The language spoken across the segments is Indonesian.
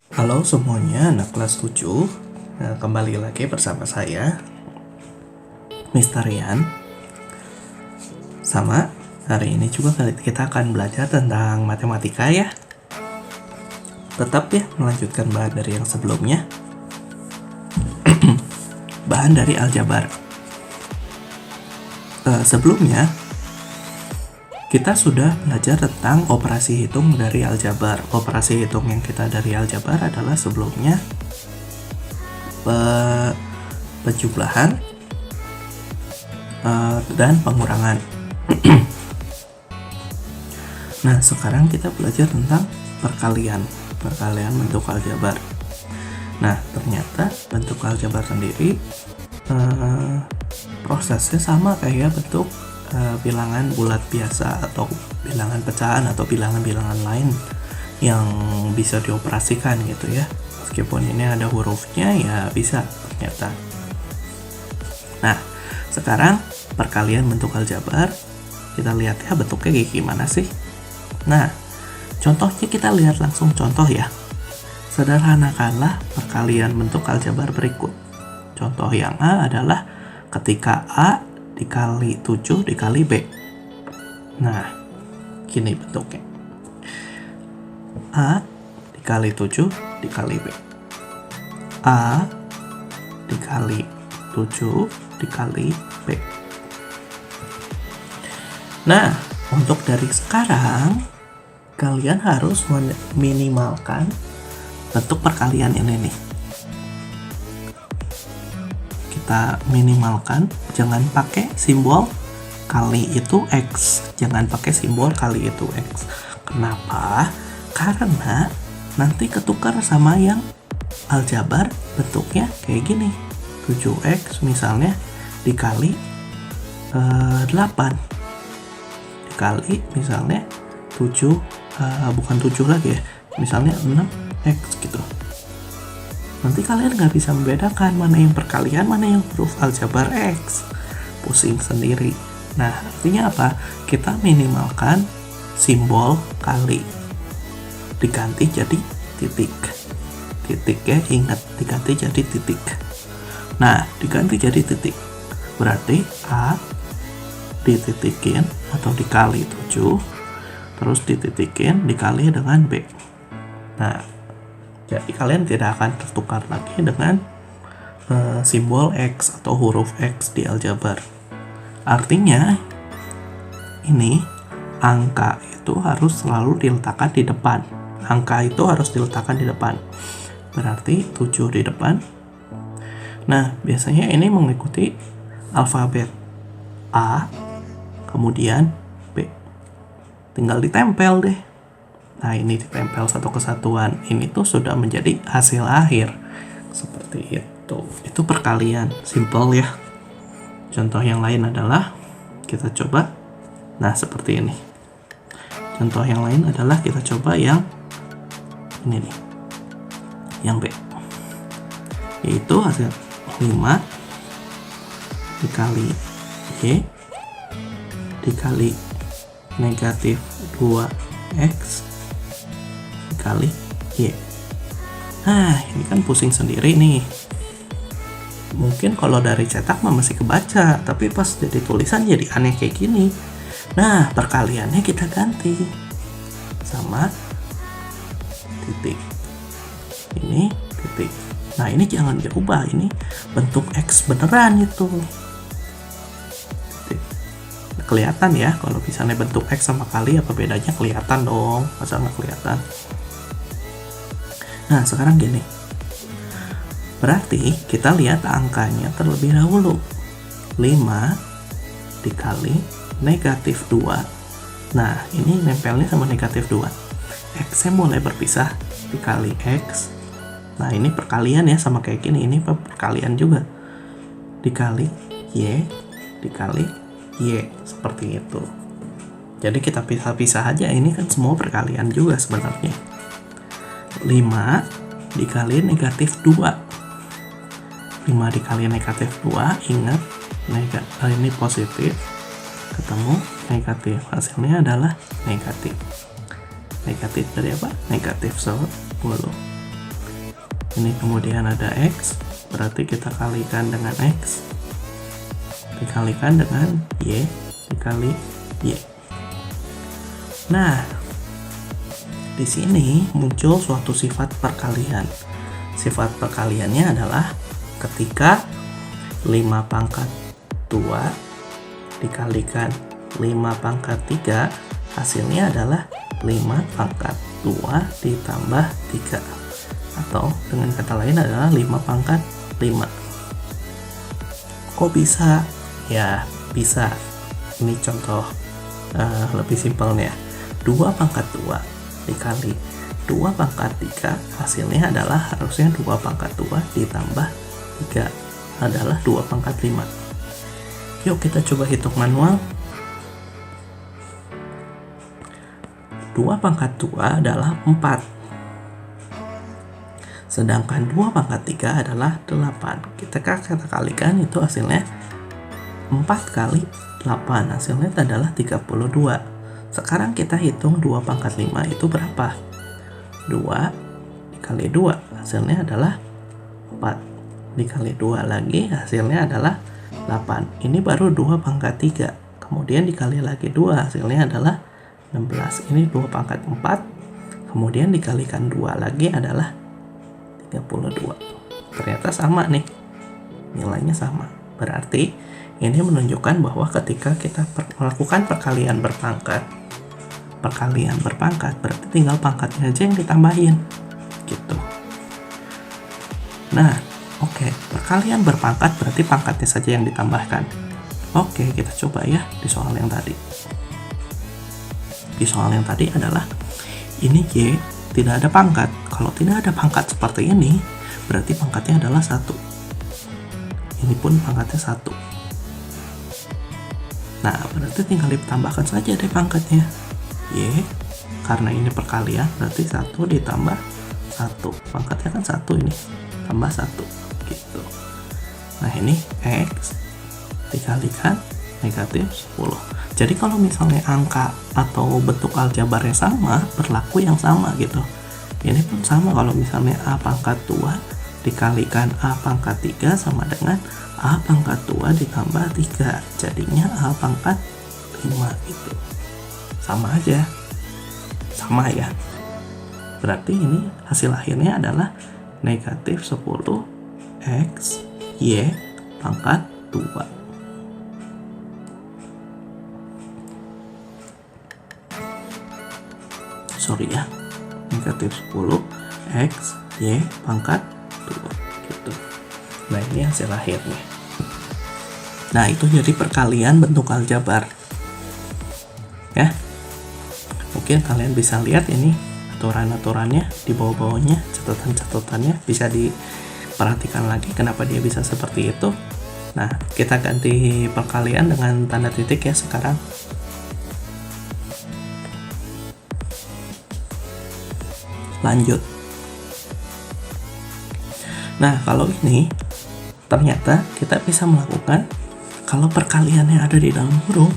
Halo semuanya, anak kelas 7. Kembali lagi bersama saya, Mr. Rian. Sama, hari ini juga kita akan belajar tentang matematika ya. Tetap ya, melanjutkan bahan dari yang sebelumnya. Bahan dari aljabar. Sebelumnya, kita sudah belajar tentang operasi hitung dari aljabar. Operasi hitung yang kita dari aljabar adalah sebelumnya penjumlahan dan pengurangan. Nah, sekarang kita belajar tentang perkalian bentuk aljabar. Nah, ternyata bentuk aljabar sendiri prosesnya sama kayak bentuk bilangan bulat biasa atau bilangan pecahan atau bilangan-bilangan lain yang bisa dioperasikan gitu ya. Meskipun ini ada hurufnya ya bisa ternyata. Nah, sekarang perkalian bentuk aljabar, kita lihat ya bentuknya kayak gimana sih. Nah, contohnya kita lihat langsung contoh ya. Sederhanakanlah perkalian bentuk aljabar berikut. Contoh yang A adalah ketika A dikali 7 dikali B. Nah, gini bentuknya. A dikali 7 dikali B. A dikali 7 dikali B. Nah, untuk dari sekarang, kalian harus meminimalkan bentuk perkalian ini nih. Kita minimalkan, jangan pakai simbol kali itu X. Jangan pakai simbol kali itu X. Kenapa? Karena nanti ketukar sama yang aljabar bentuknya kayak gini. 7X misalnya dikali 8. Dikali misalnya 7, bukan 7 lagi ya. Misalnya 6X gitu. Nanti kalian nggak bisa membedakan mana yang perkalian, mana yang huruf aljabar X. Pusing sendiri. Nah, artinya apa? Kita minimalkan simbol kali. Diganti jadi titik. Titik ya, ingat. Diganti jadi titik. Nah, diganti jadi titik. Berarti A dititikin atau dikali 7. Terus dititikin dikali dengan B. Nah, jadi kalian tidak akan tertukar lagi dengan simbol X atau huruf X di aljabar. Artinya ini angka itu harus selalu diletakkan di depan. Angka itu harus diletakkan di depan. Berarti 7 di depan. Nah, biasanya ini mengikuti alfabet A, kemudian B. Tinggal ditempel deh. Nah, ini ditempel satu kesatuan. Ini tuh sudah menjadi hasil akhir. Seperti itu. Itu perkalian. Simple ya. Contoh yang lain adalah kita coba. Nah, seperti ini. Contoh yang lain adalah kita coba yang ini nih. Yang B. Yaitu hasil 5 dikali Y dikali negatif 2X kali Y. Nah, ini kan pusing sendiri nih. Mungkin kalau dari cetak mah masih kebaca, tapi pas jadi tulisan jadi aneh kayak gini. Nah, perkaliannya kita ganti sama titik. Ini titik. Nah, ini jangan diubah, ini bentuk X beneran itu. Titik. Kelihatan ya, kalau misalnya bentuk X sama kali apa bedanya, kelihatan dong. Masa nggak kelihatan? Nah, sekarang gini. Berarti kita lihat angkanya terlebih dahulu. 5 dikali negatif 2. Nah, ini nempelnya sama negatif 2. X-nya mulai berpisah dikali X. Nah, ini perkalian ya, sama kayak gini. Ini perkalian juga. Dikali Y dikali Y. Seperti itu. Jadi kita pisah-pisah aja. Ini kan semua perkalian juga sebenarnya. 5 dikali negatif 2. 5 dikali negatif 2, ingat ini positif ketemu negatif, hasilnya adalah negatif. Negatif dari apa? Negatif 10. Ini kemudian ada X, berarti kita kalikan dengan X, dikalikan dengan Y, dikali Y. Nah, di sini muncul suatu sifat perkalian. Sifat perkaliannya adalah ketika 5 pangkat 2 dikalikan 5 pangkat 3, hasilnya adalah 5 pangkat 2 ditambah 3. Atau dengan kata lain adalah 5 pangkat 5. Kok bisa? Ya, bisa. Ini contoh lebih simpelnya. 2 pangkat 2 dikali 2 pangkat 3, hasilnya adalah harusnya 2 pangkat 2 ditambah 3 adalah 2 pangkat 5. Yuk kita coba hitung manual. 2 pangkat 2 adalah 4. Sedangkan 2 pangkat 3 adalah 8. Kita kalikan, itu hasilnya 4 kali 8. Hasilnya adalah 32. Sekarang kita hitung 2 pangkat 5 itu berapa? 2 dikali 2, hasilnya adalah 4. Dikali 2 lagi, hasilnya adalah 8. Ini baru 2 pangkat 3. Kemudian dikali lagi 2, hasilnya adalah 16. Ini 2 pangkat 4. Kemudian dikalikan 2 lagi adalah 32. Ternyata sama nih, nilainya sama. Berarti ini menunjukkan bahwa ketika kita melakukan perkalian berpangkat berarti tinggal pangkatnya aja yang ditambahin gitu. Nah, oke, perkalian berpangkat berarti pangkatnya saja yang ditambahkan. Oke, kita coba ya di soal yang tadi. Di soal yang tadi adalah ini Y tidak ada pangkat. Kalau tidak ada pangkat seperti ini, berarti pangkatnya adalah 1. Ini pun pangkatnya 1. Nah, berarti tinggal ditambahkan saja deh pangkatnya. Y, karena ini perkalian, berarti 1 ditambah 1. Pangkatnya kan 1 ini. Tambah 1. Gitu. Nah, ini X dikalikan negatif 10. Jadi kalau misalnya angka atau bentuk aljabarnya sama, berlaku yang sama gitu. Ini pun sama, kalau misalnya A pangkat 2 dikalikan A pangkat 3 sama dengan A pangkat 2 ditambah 3. Jadinya A pangkat 5 gitu. Sama aja. Sama ya. Berarti ini hasil akhirnya adalah negatif 10 X Y pangkat 2. Sorry ya, negatif 10 X Y pangkat 2 gitu. Nah, ini hasil akhirnya. Nah, itu jadi perkalian bentuk aljabar ya. Mungkin kalian bisa lihat ini aturan-aturannya di bawah-bawahnya, catatan-catatannya bisa diperhatikan lagi kenapa dia bisa seperti itu. Nah, kita ganti perkalian dengan tanda titik ya sekarang. Lanjut. Nah, kalau ini ternyata kita bisa melakukan kalau perkaliannya ada di dalam kurung,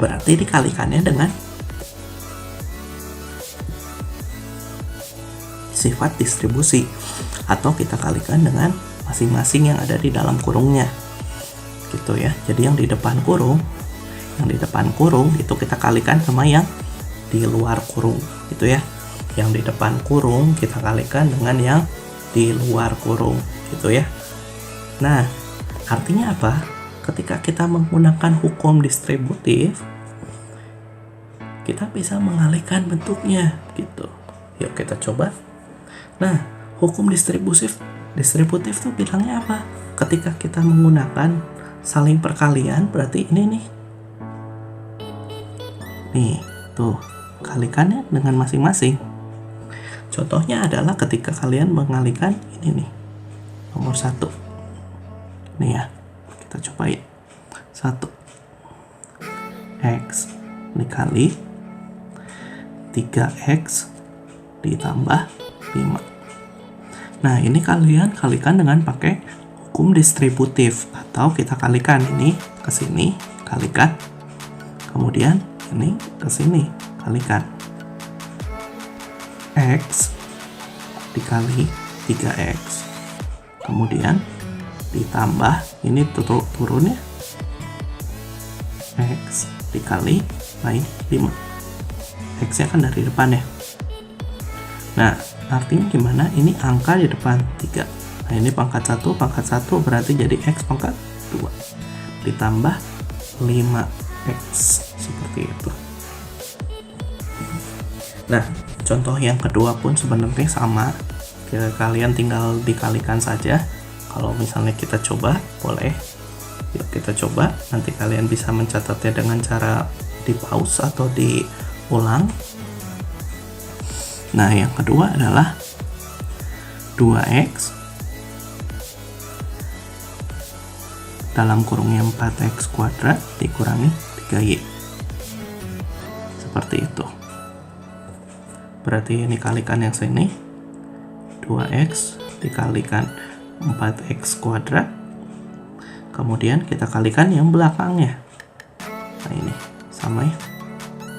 berarti dikalikannya dengan sifat distribusi, atau kita kalikan dengan masing-masing yang ada di dalam kurungnya gitu ya. Jadi yang di depan kurung itu kita kalikan sama yang di luar kurung gitu ya. Yang di depan kurung kita kalikan dengan yang di luar kurung gitu ya. Nah, artinya apa? Ketika kita menggunakan hukum distributif, kita bisa mengalihkan bentuknya gitu. Yuk kita coba. Nah, hukum distributif tuh bilangnya apa? Ketika kita menggunakan saling perkalian, berarti ini nih. Nih, tuh, kalikannya dengan masing-masing. Contohnya adalah ketika kalian mengalihkan ini nih, nomor 1. Nih ya, kita cobain. 1 X dikali 3X ditambah 5. Nah, ini kalian kalikan dengan pakai hukum distributif, atau kita kalikan ini ke sini, kalikan. Kemudian ini ke sini, kalikan. X dikali 3x, kemudian ditambah ini turunnya x dikali 5. X nya kan dari depan ya. Nah, artinya gimana? Ini angka di depan 3. Nah, ini pangkat 1 berarti jadi x pangkat 2 ditambah 5x, seperti itu. Nah, contoh yang kedua pun sebenarnya sama. Kalian tinggal dikalikan saja. Kalau misalnya kita coba, boleh. Yuk kita coba. Nanti kalian bisa mencatatnya dengan cara di pause atau diulang. Nah, yang kedua adalah 2x dalam kurungnya 4x kuadrat dikurangi 3y. Seperti itu. Berarti ini kalikan yang sini. 2x dikalikan 4x kuadrat. Kemudian kita kalikan yang belakangnya. Nah, ini sama ya.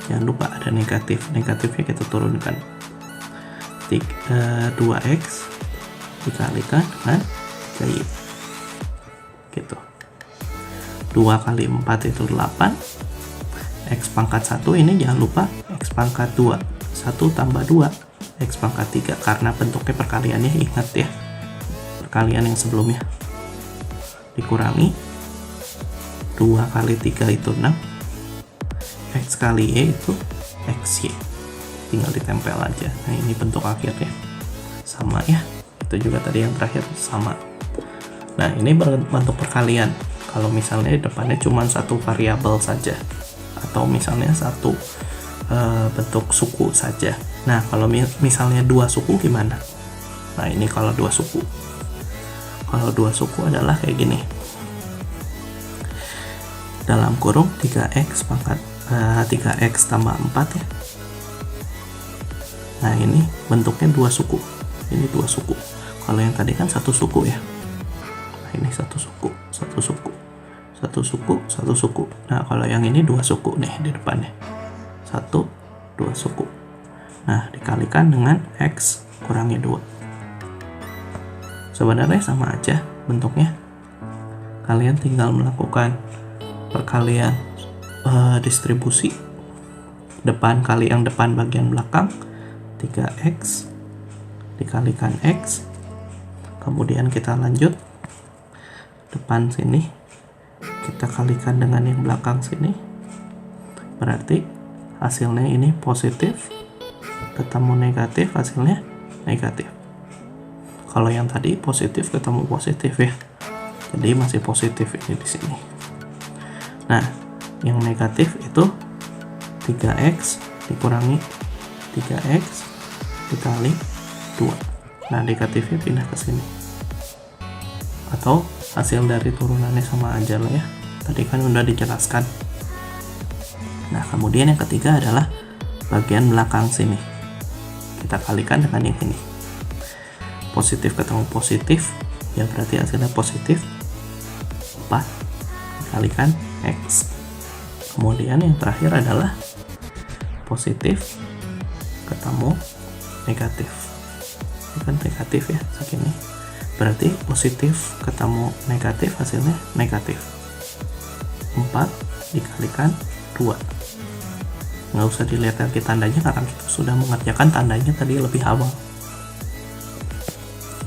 Jangan lupa ada negatif. Negatifnya kita turunkan. 2x dikalikan dengan 3y. Gitu. 2 kali 4 itu 8. X pangkat 1 ini jangan lupa X pangkat 2. 1 tambah 2 X pangkat 3, karena bentuknya perkaliannya, ingat ya, perkalian yang sebelumnya. Dikurangi 2 kali 3 itu 6. X kali Y itu XY. Tinggal ditempel aja. Nah, ini bentuk akhirnya sama ya. Itu juga tadi yang terakhir sama. Nah, ini bentuk perkalian. Kalau misalnya depannya cuma satu variabel saja, atau misalnya satu bentuk suku saja. Nah, kalau misalnya 2 suku gimana? Nah, ini kalau 2 suku. Kalau 2 suku adalah kayak gini. Dalam kurung 3x pangkat 3x tambah 4 ya. Nah, ini bentuknya 2 suku. Ini 2 suku. Kalau yang tadi kan 1 suku ya. Nah, ini 1 suku, 1 suku, 1 suku, 1 suku. Nah, kalau yang ini 2 suku nih di depannya. 1, 2 suku. Nah, dikalikan dengan x kurangi 2. Sebenarnya sama aja bentuknya. Kalian tinggal melakukan perkalian distribusi. Depan kali yang depan bagian belakang. 3x dikalikan x, kemudian kita lanjut depan sini kita kalikan dengan yang belakang sini, berarti hasilnya ini positif ketemu negatif, hasilnya negatif. Kalau yang tadi positif ketemu positif ya, jadi masih positif ini di sini. Nah, yang negatif itu 3x dikurangi 3x dikali 2. Nah, negatifnya pindah ke sini. Atau hasil dari turunannya sama aja lah ya. Tadi kan udah dijelaskan. Nah, kemudian yang ketiga adalah bagian belakang sini. Kita kalikan dengan yang ini. Positif ketemu positif, ya berarti hasilnya positif 4 dikalikan x. Kemudian yang terakhir adalah positif ketemu negatif. Ini kan negatif ya segini, berarti positif ketemu negatif hasilnya negatif. 4 dikalikan 2. Nggak usah dilihat lagi tandanya karena kita sudah mengerjakan tandanya tadi lebih awal.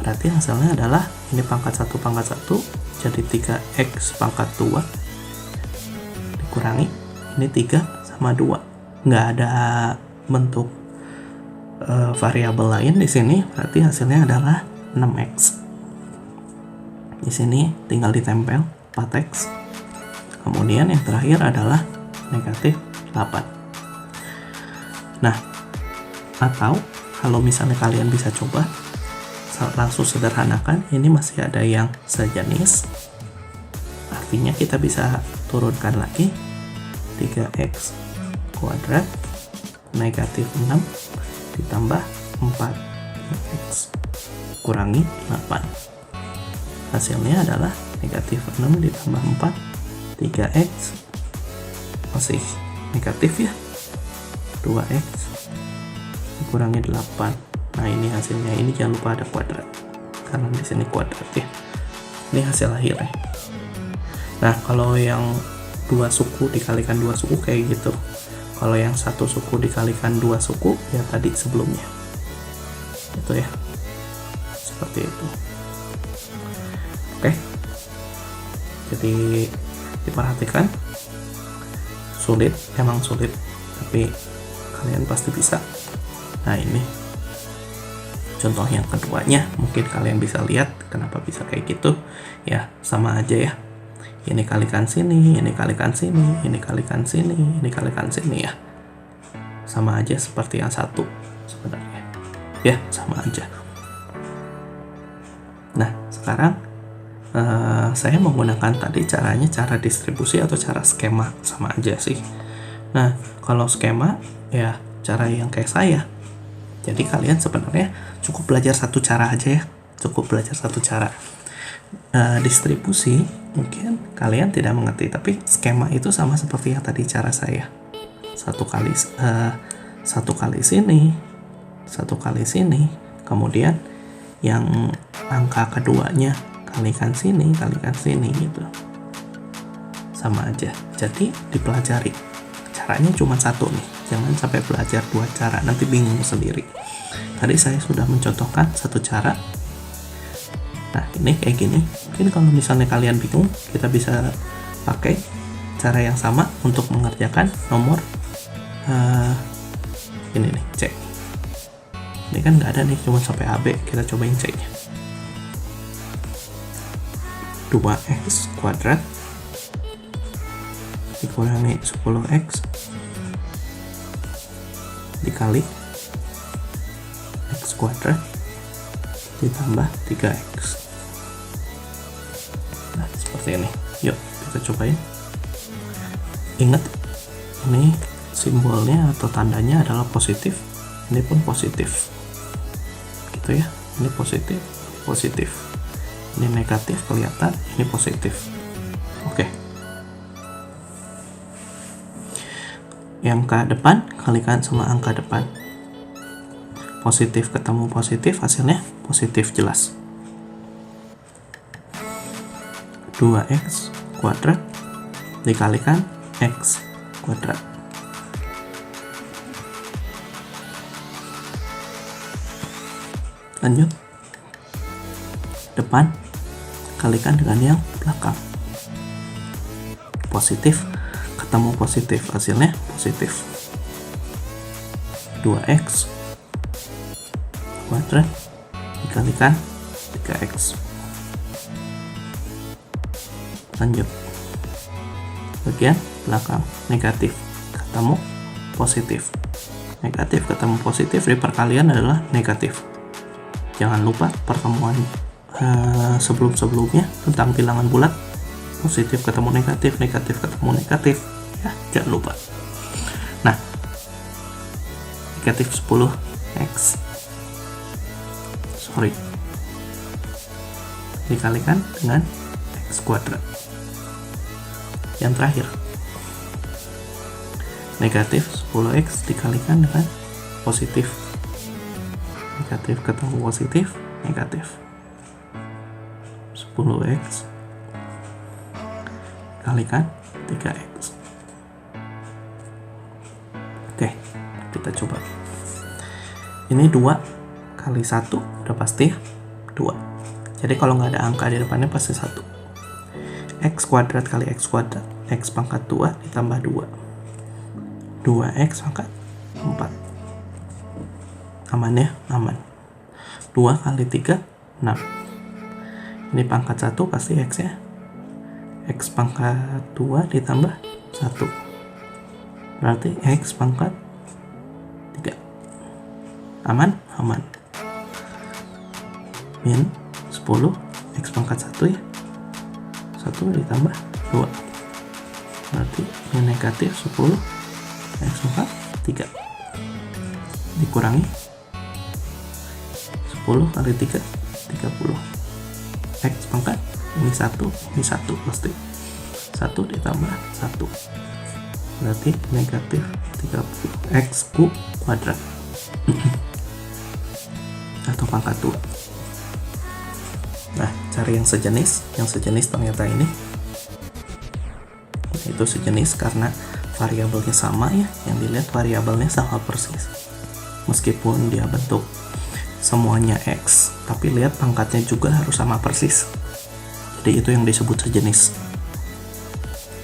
Berarti hasilnya adalah ini pangkat 1 jadi 3x pangkat 2 dikurangi ini 3 sama 2. Nggak ada bentuk variabel lain di sini, berarti hasilnya adalah 6x. Di sini tinggal ditempel 4x. Kemudian yang terakhir adalah negatif 8. Nah, atau kalau misalnya kalian bisa coba langsung sederhanakan, ini masih ada yang sejenis. Artinya kita bisa turunkan lagi 3x kuadrat negatif 6 ditambah 4x kurangi 8. Hasilnya adalah negatif 6 ditambah 4, 3x masih negatif ya, 2x dikurangi 8. Nah, ini hasilnya, ini jangan lupa ada kuadrat. karena di sini kuadrat ya. Ini hasil akhirnya. Nah, kalau yang 2 suku dikalikan 2 suku kayak gitu. Kalau yang 1 suku dikalikan 2 suku ya tadi sebelumnya. Itu ya. Seperti itu. Oke. Jadi diperhatikan. Sulit, emang sulit, tapi kalian pasti bisa. Nah, ini contoh yang keduanya, mungkin kalian bisa lihat kenapa bisa kayak gitu. Ya, sama aja ya. Ini kalikan sini, ini kalikan sini, ini kalikan sini, ini kalikan sini ya. Sama aja seperti yang satu sebenarnya. Ya, sama aja. Nah, sekarang saya menggunakan tadi caranya cara distribusi atau cara skema, sama aja sih. Nah, kalau skema ya cara yang kayak saya. Jadi kalian sebenarnya cukup belajar satu cara aja ya. Cukup belajar satu cara. Distribusi mungkin kalian tidak mengerti, tapi skema itu sama seperti yang tadi cara saya. Satu kali sini, kemudian yang angka keduanya kalikan sini gitu. Sama aja. Jadi dipelajari. Caranya cuma satu nih. Jangan sampai belajar 2 cara, nanti bingung sendiri. Tadi saya sudah mencontohkan satu cara. Nah, ini kayak gini. Mungkin kalau misalnya kalian bingung, kita bisa pakai cara yang sama untuk mengerjakan nomor ini nih, C. Ini kan nggak ada nih, cuma sampai AB. Kita cobain C-nya. 2x kuadrat dikurangi 10x dikali x kuadrat ditambah 3x. Nah, seperti ini. Yuk, kita cobain. Ingat, ini simbolnya atau tandanya adalah positif. Ini pun positif. Gitu ya. Ini positif, positif. Ini negatif kelihatan, ini positif. Oke. Yang ke depan kalikan sama angka depan. Positif ketemu positif, hasilnya positif jelas. 2x kuadrat dikalikan x kuadrat. Lanjut. Depan kalikan dengan yang belakang. Positif ketemu positif, hasilnya positif. 2x kuadrat dikalikan 3x. Lanjut. Bagian belakang negatif ketemu positif. Negatif ketemu positif di perkalian adalah negatif. Jangan lupa pertemuan sebelum-sebelumnya tentang bilangan bulat, positif ketemu negatif, negatif ketemu negatif ya, jangan lupa. Nah, negatif 10x dikalikan dengan x kuadrat. Yang terakhir, negatif 10x dikalikan dengan positif. Negatif ketemu positif, negatif. 10x kalikan 3x. Oke, kita coba. Ini 2 kali 1 udah pasti 2. Jadi kalau nggak ada angka di depannya pasti 1. X kuadrat kali x kuadrat, x pangkat 2 ditambah 2. 2x pangkat 4. Aman ya? Aman. 2 kali 3 6. Ini pangkat 1 pasti x ya. X pangkat 2 ditambah 1. Berarti x pangkat 3. Aman? Aman. Min 10 x pangkat 1 ya. 1 ditambah 2. Berarti ini negatif 10 x pangkat 3. Dikurangi 10 kali 3 30. X pangkat ini 1 pasti 1 ditambah 1 berarti negatif 30 x kuadrat atau pangkat 2. Nah, cari yang sejenis. Yang sejenis ternyata ini. Itu sejenis karena variabelnya sama ya. Yang dilihat variabelnya sama persis. Meskipun dia bentuk semuanya X, tapi lihat pangkatnya juga harus sama persis. Jadi itu yang disebut sejenis.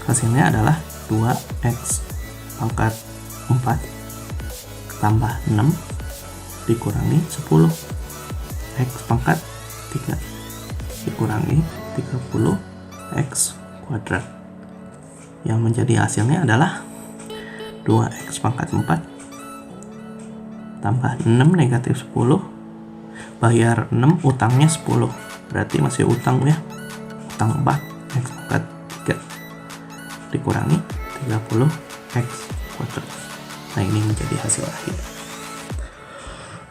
Hasilnya adalah 2X pangkat 4 tambah 6 dikurangi 10 X pangkat 3 dikurangi 30 X kuadrat. Yang menjadi hasilnya adalah 2X pangkat 4 tambah 6 negatif 10 bayar 6 utangnya 10, berarti masih utang ya, utang 4 X pangkat 3 dikurangi 30 X kuadrat. Nah, ini menjadi hasil akhir.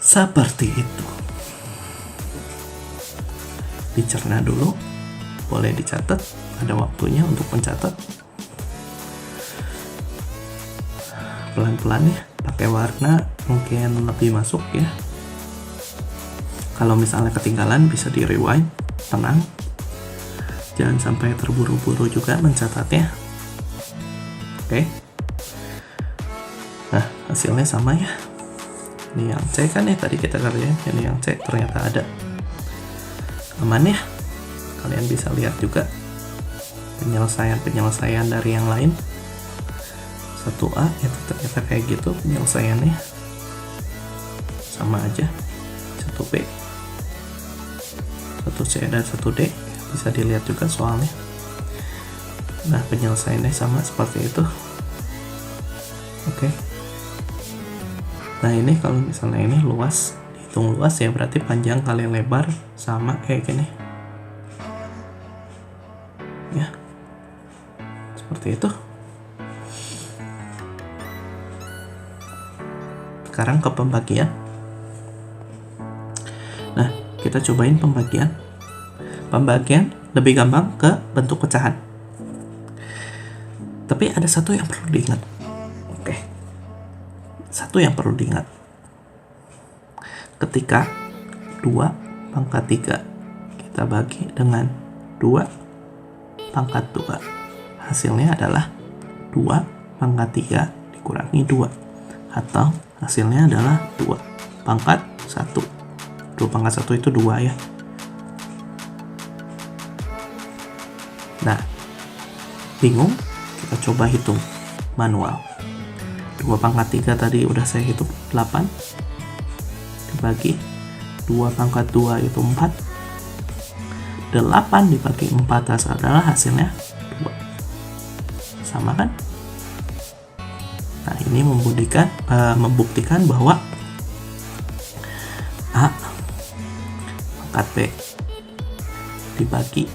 Seperti itu. Dicerna dulu, boleh dicatat, ada waktunya untuk mencatat. Pelan-pelan ya, pakai warna mungkin lebih masuk ya. Kalau misalnya ketinggalan bisa di rewind, tenang. Jangan sampai terburu-buru juga mencatatnya. Oke. Nah, hasilnya sama ya. Ini yang C kan ya tadi kita kerjain. Ini yang C ternyata ada. Aman ya. Kalian bisa lihat juga penyelesaian dari yang lain. 1A itu ternyata kayak gitu penyelesaiannya. Sama aja. 1B, 1C dan 1D bisa dilihat juga soalnya. Nah, penyelesaiannya sama seperti itu. Oke. Nah, ini kalau misalnya ini luas, dihitung luas ya berarti panjang kali lebar sama kayak gini. Ya. Seperti itu. Sekarang ke pembagian. Nah, kita cobain pembagian. Pembagian lebih gampang ke bentuk pecahan. Tapi ada satu yang perlu diingat. Oke. Satu yang perlu diingat. Ketika 2 pangkat 3 kita bagi dengan 2 pangkat 2. Hasilnya adalah 2 pangkat 3 dikurangi 2. Atau hasilnya adalah 2 pangkat 1. 2 pangkat 1 itu 2 ya. Nah, bingung? Kita coba hitung manual. 2 pangkat 3 tadi udah saya hitung 8 dibagi 2 pangkat 2 itu 4. 8 dibagi 4 adalah hasilnya 2. Sama kan? Nah, ini membuktikan bahwa A pangkat B dibagi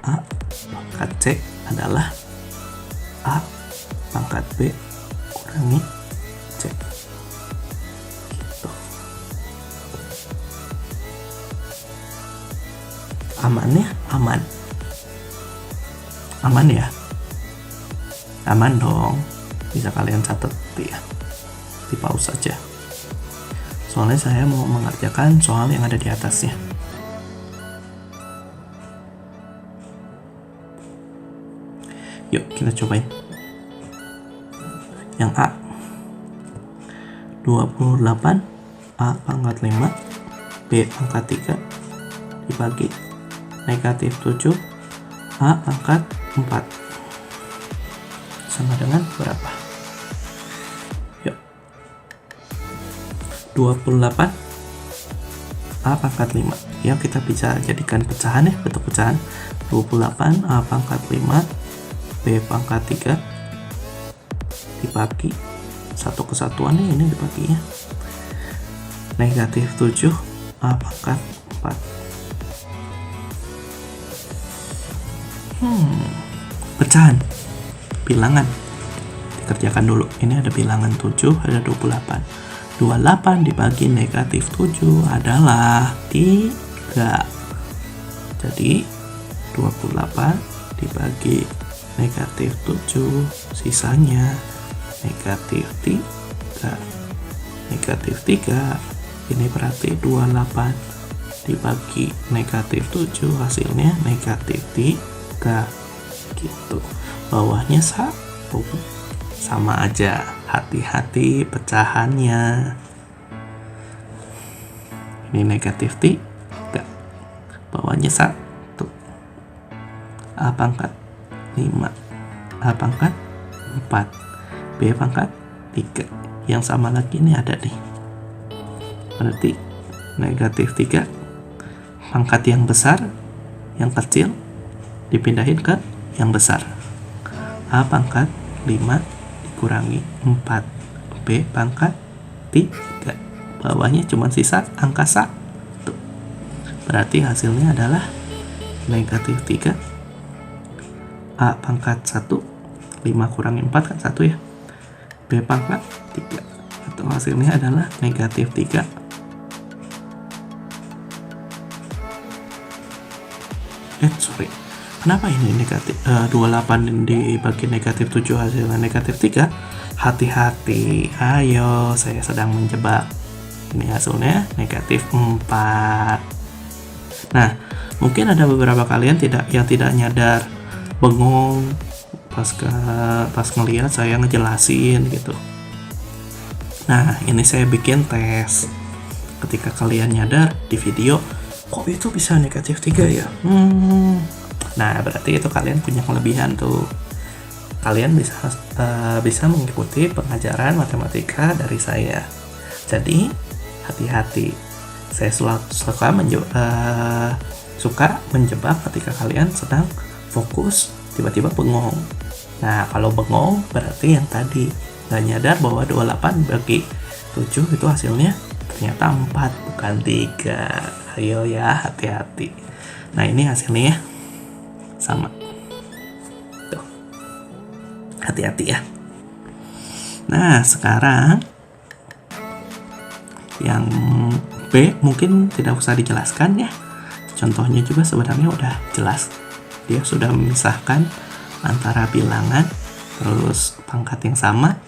A pangkat C adalah A pangkat B kurangi C. Gitu. Aman ya? Aman. Aman ya? Aman dong. Bisa kalian catat ya. Di pause saja. Soalnya saya mau mengerjakan soal yang ada di atasnya. Yuk kita cobain. Yang A 28 A pangkat 5 B pangkat 3 dibagi negatif 7 A pangkat 4 sama dengan berapa? Yuk. 28 A pangkat 5 ya, kita bisa jadikan pecahan ya, bentuk pecahan. 28 A pangkat 5 B pangkat 3 dibagi satu kesatuannya ini dibaginya negatif 7 A pangkat 4. Pecahan bilangan dikerjakan dulu. Ini ada bilangan 7, ada 28. 28 dibagi negatif 7 adalah 3. Jadi 28 dibagi negatif 7 sisanya negatif 3. Negatif 3 ini berarti 28 dibagi negatif 7 hasilnya negatif 3 gitu. Bawahnya 1, sama aja, hati-hati pecahannya. Ini negatif 3, bawahnya 1, A pangkat 5, A pangkat 4, B pangkat 3. Yang sama lagi ini ada nih, berarti negatif 3 pangkat yang besar, yang kecil dipindahin ke yang besar. A pangkat 5 dikurangi 4, B pangkat 3, bawahnya cuma sisa angka 1. Berarti hasilnya adalah negatif 3 A pangkat 1, 5 kurangi 4 kan 1 ya, B pangkat 3, atau hasilnya adalah negatif 3 kenapa ini negatif 28 dibagi negatif 7 hasilnya negatif 3? Hati-hati, ayo, saya sedang menjebak. Ini hasilnya negatif 4. Nah, mungkin ada beberapa kalian yang tidak nyadar, bengong pas ngelihat saya ngejelasin gitu. Nah, ini saya bikin tes. Ketika kalian nyadar di video, kok itu bisa negatif 3 ya? Nah, berarti itu kalian punya kelebihan tuh. Kalian bisa mengikuti pengajaran matematika dari saya. Jadi, hati-hati. Saya suka menjebak ketika kalian sedang fokus, tiba-tiba bengong. Nah, kalau bengong berarti yang tadi nggak nyadar bahwa 28 bagi 7 itu hasilnya ternyata 4 bukan 3. Ayo ya, hati-hati. Nah, ini hasilnya sama. Tuh. Hati-hati ya. Nah, sekarang yang B mungkin tidak usah dijelaskan ya. Contohnya juga sebenarnya udah jelas. Dia sudah memisahkan antara bilangan, terus pangkat yang sama,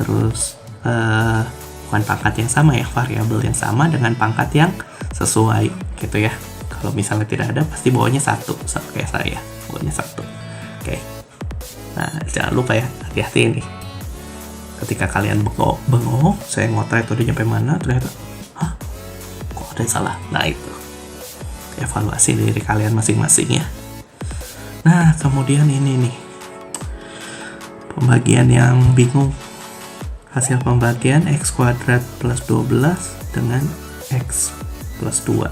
terus bukan pangkat yang sama ya, variabel yang sama dengan pangkat yang sesuai gitu ya. Kalau misalnya tidak ada, pasti bawahnya 1, sama kayak saya, bawahnya 1. Oke. Nah, jangan lupa ya, hati-hati nih. Ketika kalian bengong, saya ngotret udah nyampe mana, ternyata, kok ada yang salah? Nah, itu. Evaluasi diri kalian masing-masing ya. Nah, kemudian ini nih. Pembagian yang bingung. Hasil pembagian X kuadrat plus 12 dengan X plus 2.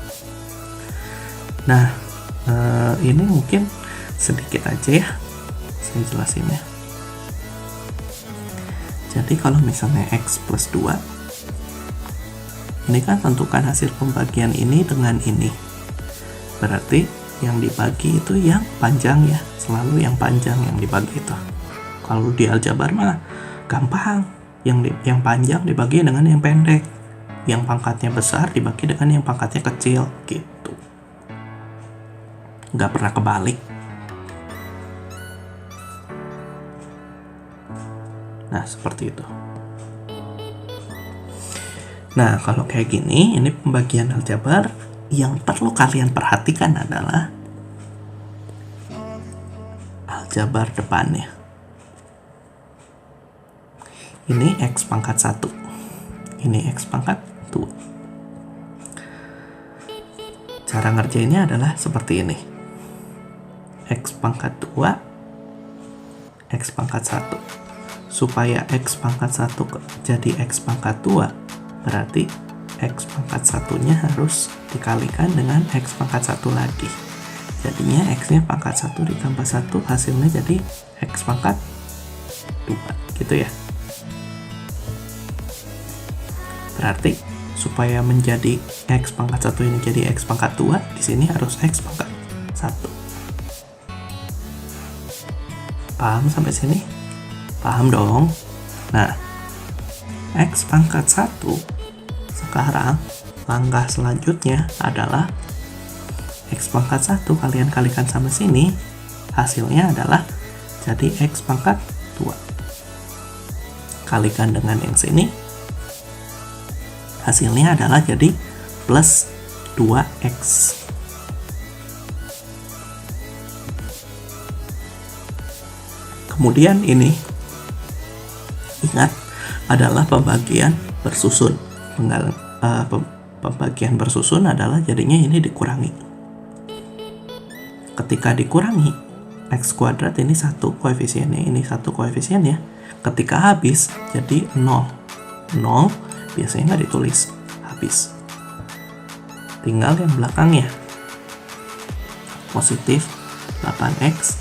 Nah, ini mungkin sedikit aja ya saya jelasin ya. Jadi kalau misalnya X plus 2, ini kan tentukan hasil pembagian ini dengan ini. Berarti yang dibagi itu yang panjang ya, selalu yang panjang yang dibagi itu. Kalau di aljabar mah gampang, yang panjang dibagi dengan yang pendek, yang pangkatnya besar dibagi dengan yang pangkatnya kecil gitu. Nggak pernah kebalik. Nah, seperti itu. Nah, kalau kayak gini, ini pembagian aljabar. Yang perlu kalian perhatikan adalah aljabar depannya. Ini X pangkat 1. Ini X pangkat 2. Cara ngerjainnya adalah seperti ini. X pangkat 2, X pangkat 1. Supaya X pangkat 1 jadi X pangkat 2, berarti X pangkat 1-nya harus dikalikan dengan X pangkat 1 lagi. Jadinya X-nya pangkat 1 ditambah 1, hasilnya jadi X pangkat 2. Gitu ya. Berarti supaya menjadi X pangkat 1 ini jadi X pangkat 2, di sini harus X pangkat 1. Paham sampai sini? Paham dong? Nah, X pangkat 1, sekarang langkah selanjutnya adalah X pangkat 1 kalian kalikan sama sini, hasilnya adalah jadi X pangkat 2. Kalikan dengan yang sini, hasilnya adalah jadi plus 2x. Kemudian ini, ingat, adalah pembagian bersusun. Pembagian bersusun adalah jadinya ini dikurangi. Ketika dikurangi, x kuadrat ini 1 koefisiennya, ini 1 koefisiennya. Ketika habis, jadi 0. 0 biasanya nggak ditulis, habis. Tinggal yang belakangnya. Positif 8x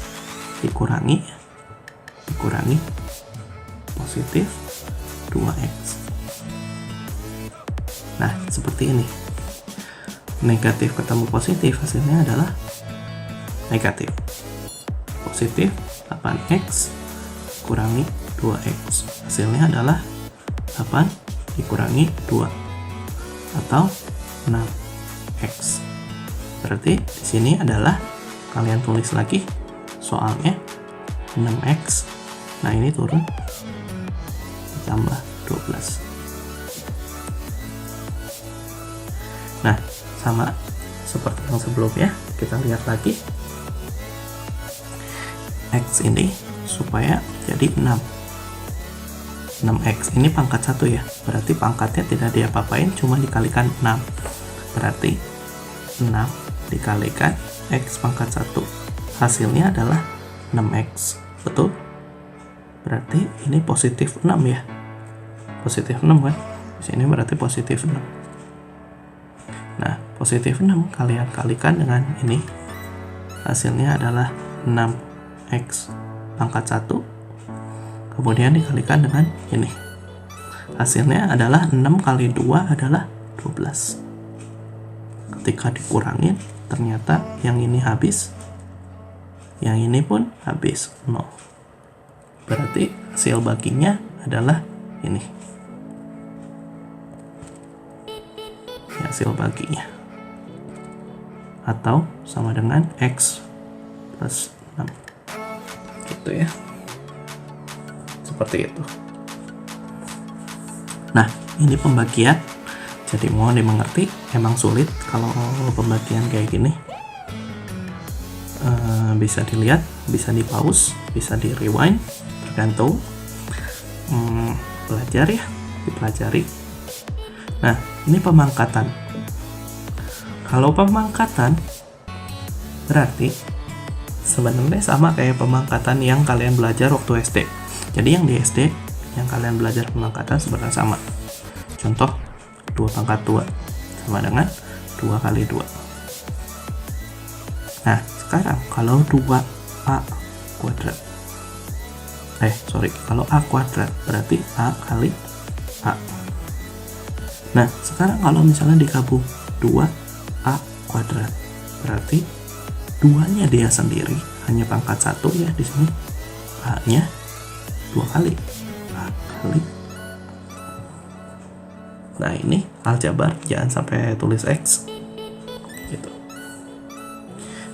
dikurangi positif 2x. Nah, seperti ini. Negatif ketemu positif, hasilnya adalah negatif. Positif 8x kurangi 2x. Hasilnya adalah 8 dikurangi 2 atau 6x. Berarti di sini adalah kalian tulis lagi soalnya 6x. Nah, ini turun ditambah 12. Nah, sama seperti yang sebelumnya, kita lihat lagi x ini supaya jadi 6. 6x ini pangkat 1 ya, berarti pangkatnya tidak diapa-apain, cuma dikalikan 6. Berarti 6 dikalikan x pangkat 1, hasilnya adalah 6x. Betul? Berarti ini positif 6 ya. Positif 6 kan? Di sini berarti positif 6. Nah, positif 6 kalian kalikan dengan ini. Hasilnya adalah 6x pangkat 1. Kemudian dikalikan dengan ini. Hasilnya adalah 6 kali 2 adalah 12. Ketika dikurangin, ternyata yang ini habis. Yang ini pun habis, 0. Berarti hasil baginya adalah ini. Hasil baginya. Atau sama dengan x plus 6. Gitu ya. Seperti itu. Nah, ini pembagian. Jadi mohon dimengerti, emang sulit kalau pembagian kayak gini. Bisa dilihat, bisa di pause, bisa di rewind, tergantung belajar ya, dipelajari. Nah, ini pemangkatan. Kalau pemangkatan berarti sebenarnya sama kayak pemangkatan yang kalian belajar waktu SD. Jadi yang di SD yang kalian belajar pemangkatan sebenarnya sama. Contoh 2 pangkat 2 sama dengan 2 kali 2. Nah, sekarang kalau 2a kuadrat, kalau a kuadrat berarti a kali a. Nah, sekarang kalau misalnya digabung 2a kuadrat, berarti 2-nya dia sendiri hanya pangkat 1 ya di sini. A-nya 2 kali a kali. Nah, ini aljabar, jangan sampai tulis x gitu.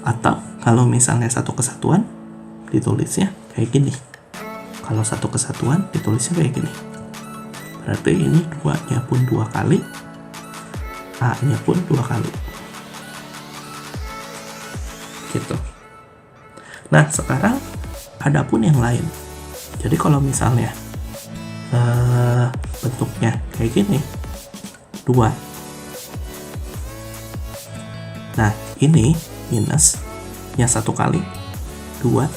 Atau kalau misalnya satu kesatuan ditulisnya kayak gini. Kalau satu kesatuan ditulisnya kayak gini. Berarti ini 2-nya pun 2 kali, A-nya pun 2 kali. Gitu. Nah, sekarang ada pun yang lain. Jadi kalau misalnya bentuknya kayak gini, 2. Nah, ini minus yang 1 kali 2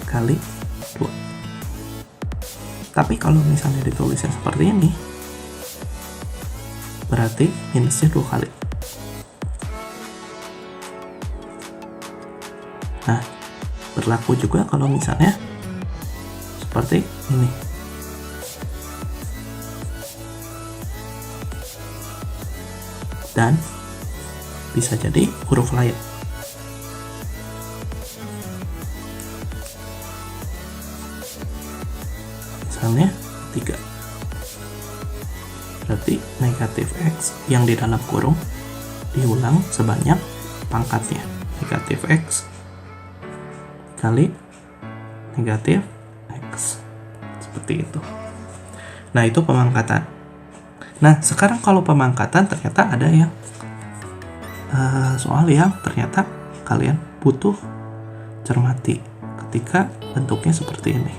kali 2. Tapi kalau misalnya ditulisnya seperti ini, berarti minusnya 2 kali. Nah, berlaku juga kalau misalnya seperti ini. Dan bisa jadi huruf lain. Misalnya 3. Berarti negatif x yang di dalam kurung diulang sebanyak pangkatnya. Negatif x kali negatif x. Seperti itu. Nah, itu pemangkatan. Nah, sekarang kalau pemangkatan ternyata ada yang soal yang ternyata kalian butuh cermati ketika bentuknya seperti ini.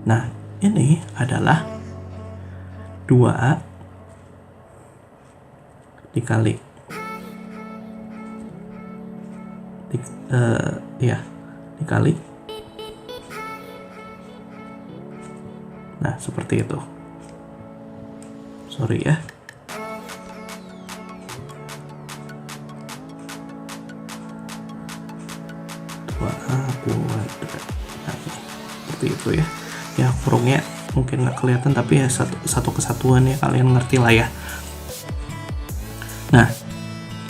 Nah, ini adalah 2A dikali dikali. Nah, seperti itu. Sorry ya. Nah, seperti itu ya. Ya, kurungnya mungkin nggak kelihatan, tapi ya satu kesatuan ya, kalian ngerti lah ya. Nah,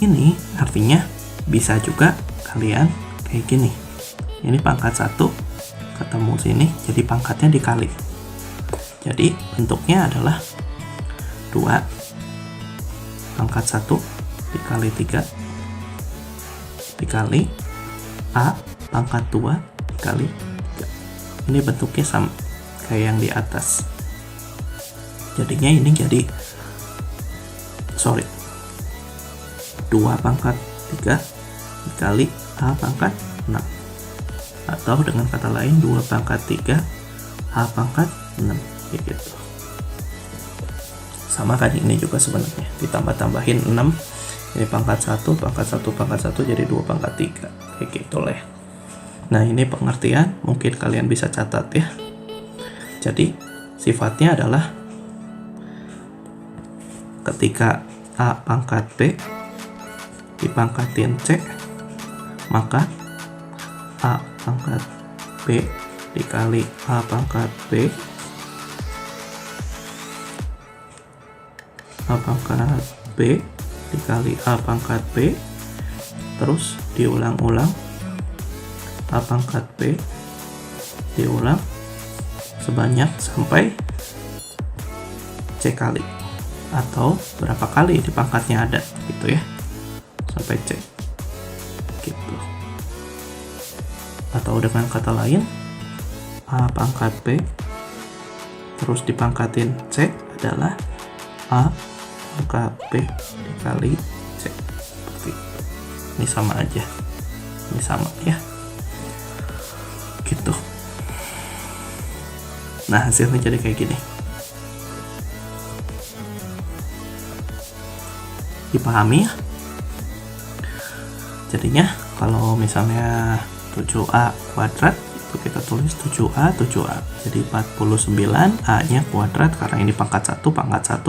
ini artinya bisa juga kalian kayak gini. Ini pangkat 1 ketemu sini, jadi pangkatnya dikali. Jadi bentuknya adalah 2 pangkat 1 dikali 3 dikali A pangkat 2 dikali 3. Ini bentuknya sama kayak yang di atas. Jadinya ini jadi 2 pangkat 3 dikali A pangkat 6. Atau dengan kata lain 2 pangkat 3 A pangkat 6 gitu. Sama kan ini juga sebenarnya, ditambah-tambahin 6. Ini pangkat 1 pangkat 1 pangkat 1 jadi 2 pangkat 3 kayak gitu lah. Nah, ini pengertian, mungkin kalian bisa catat ya. Jadi sifatnya adalah ketika A pangkat B dipangkatin C, maka A pangkat B dikali A pangkat B dikali A pangkat B, terus diulang-ulang A pangkat B diulang sebanyak sampai C kali, atau berapa kali di pangkatnya ada gitu ya, sampai C gitu. Atau dengan kata lain A pangkat B terus dipangkatin C adalah A pangkat B dikali C. Seperti itu. Ini sama aja, ini sama ya gitu. Nah, hasilnya jadi kayak gini. Dipahami ya? Jadinya kalau misalnya 7A kuadrat itu kita tulis 7A. Jadi 49, A-nya kuadrat karena ini pangkat 1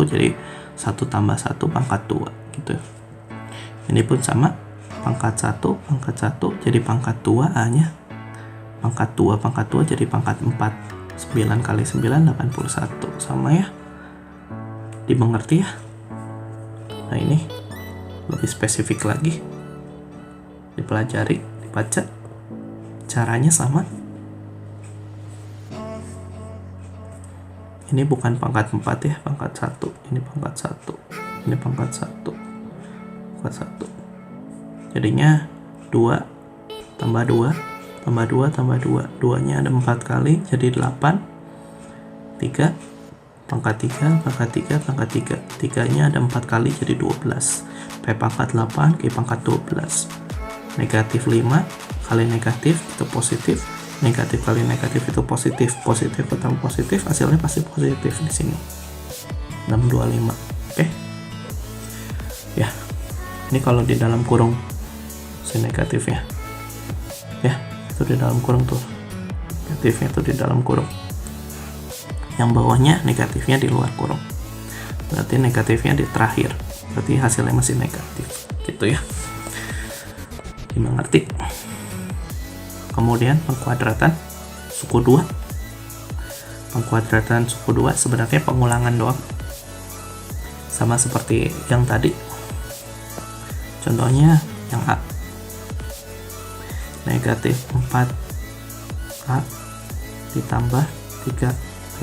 jadi 1 tambah 1 pangkat 2 gitu. Ini pun sama, pangkat 1 jadi pangkat 2, A-nya pangkat 2 jadi pangkat 4. 9 kali 9 81, sama ya. Dimengerti ya? Nah, ini lebih spesifik lagi, dipelajari, dibaca, caranya sama. Ini bukan pangkat 4 ya, pangkat 1. Ini pangkat 1. Ini pangkat 1. Pangkat 1. Jadinya 2 tambah 2 tambah 2 tambah 2. 2-nya ada 4 kali, jadi 8. 3 pangkat 3 pangkat 3 pangkat 3. 3-nya ada 4 kali, jadi 12. P pangkat 8 Q pangkat 12. Negatif 5 kali negatif itu positif. Negatif kali negatif itu positif. Positif ketemu positif, hasilnya pasti positif di sini. 625. Oke. Ya. Ini kalau di dalam kurung si negatifnya. Ya, itu di dalam kurung tuh. Negatifnya itu di dalam kurung. Yang bawahnya negatifnya di luar kurung. Berarti negatifnya di terakhir. Berarti hasilnya masih negatif. Gitu ya. Dimengerti? Kemudian pengkuadratan suku 2. Pengkuadratan suku 2 sebenarnya pengulangan doang. Sama seperti yang tadi. Contohnya yang A. Negatif 4A ditambah 3B.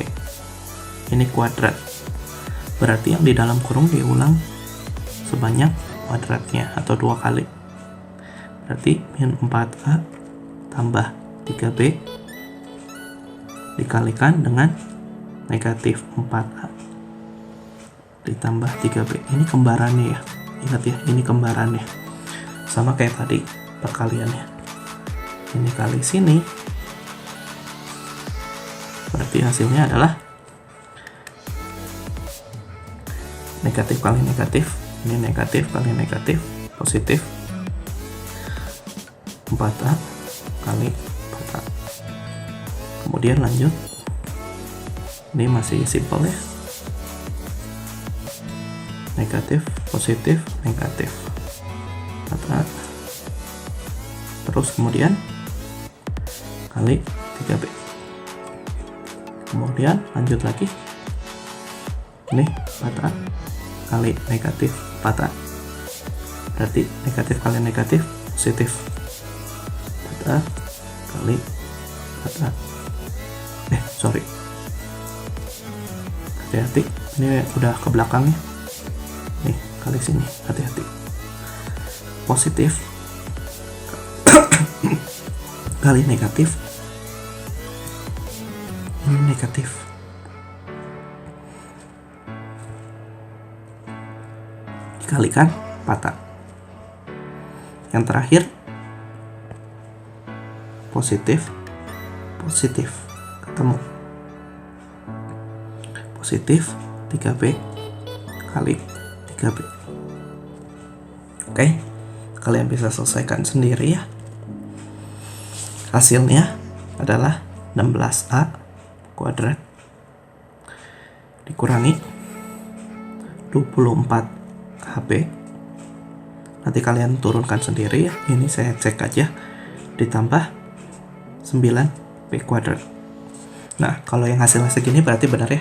Ini kuadrat. Berarti yang di dalam kurung diulang sebanyak kuadratnya atau 2 kali. Berarti min 4A tambah 3B dikalikan dengan negatif 4A ditambah 3B. Ini kembarannya ya, ingat ya, ini kembarannya, sama kayak tadi perkaliannya. Ini kali sini, berarti hasilnya adalah negatif kali negatif. Ini negatif kali negatif, positif 4A kali 4A. Kemudian lanjut, ini masih simpel ya, negatif, positif, negatif 4A. Terus kemudian kali 3B. Kemudian lanjut lagi, ini 4A kali negatif 4A. Berarti negatif kali negatif positif 4A kali 4A. Sorry, hati-hati, ini udah ke belakangnya nih, kali sini, hati-hati. Positif kali negatif, ini negatif dikalikan 4A. Yang terakhir positif positif ketemu, positif 3B kali 3B. Oke, kalian bisa selesaikan sendiri ya. Hasilnya adalah 16A kuadrat dikurangi 24HB. Nanti kalian turunkan sendiri ya, ini saya cek aja, ditambah 9B kuadrat. Nah, kalau yang hasilnya segini berarti benar ya.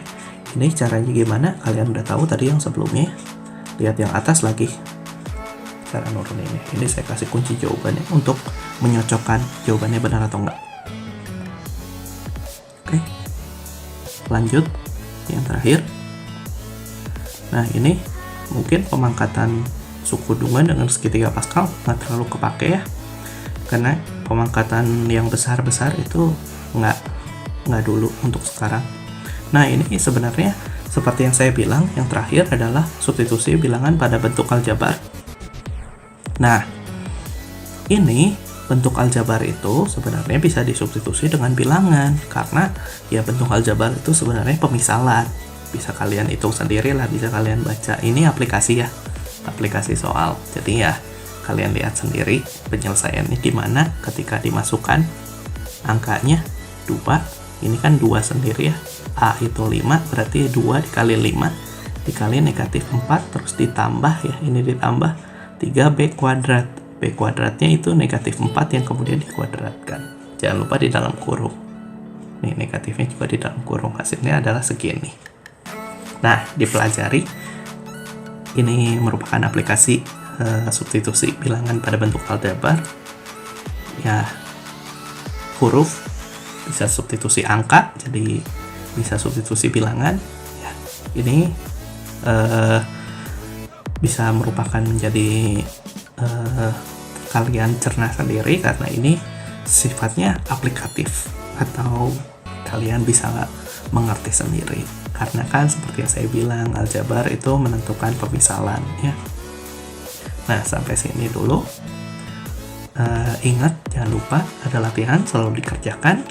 Ini caranya gimana? Kalian udah tahu tadi yang sebelumnya. Lihat yang atas lagi, cara nuruninnya. Ini saya kasih kunci jawabannya untuk menyocokkan jawabannya benar atau enggak. Oke, lanjut yang terakhir. Nah, ini mungkin pemangkatan suku bunga dengan segitiga Pascal nggak terlalu kepake ya, karena pemangkatan yang besar-besar itu nggak dulu untuk sekarang. Nah, ini sebenarnya seperti yang saya bilang, yang terakhir adalah substitusi bilangan pada bentuk aljabar. Nah, ini bentuk aljabar itu sebenarnya bisa disubstitusi dengan bilangan, karena ya bentuk aljabar itu sebenarnya pemisalan. Bisa kalian hitung sendiri lah, bisa kalian baca. Ini aplikasi ya, aplikasi soal. Jadi ya kalian lihat sendiri penyelesaiannya gimana ketika dimasukkan angkanya 2. Ini kan 2 sendiri ya. A itu 5, berarti 2 dikali 5 dikali negatif 4, terus ditambah ya, ini ditambah 3B kuadrat. B kuadratnya itu negatif 4 yang kemudian dikuadratkan. Jangan lupa di dalam kurung. Nih, negatifnya juga di dalam kurung. Hasilnya adalah segini. Nah, dipelajari. Ini merupakan aplikasi substitusi bilangan pada bentuk aljabar. Ya, huruf bisa substitusi angka, jadi bisa substitusi bilangan. Ya, ini bisa merupakan menjadi kalian cerna sendiri, karena ini sifatnya aplikatif atau kalian bisa mengerti sendiri. Karena kan seperti yang saya bilang, aljabar itu menentukan pemisalan ya. Nah, sampai sini dulu. Ingat, jangan lupa ada latihan selalu dikerjakan.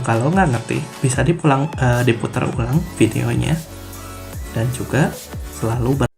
Kalau nggak ngerti bisa diputar ulang videonya, dan juga selalu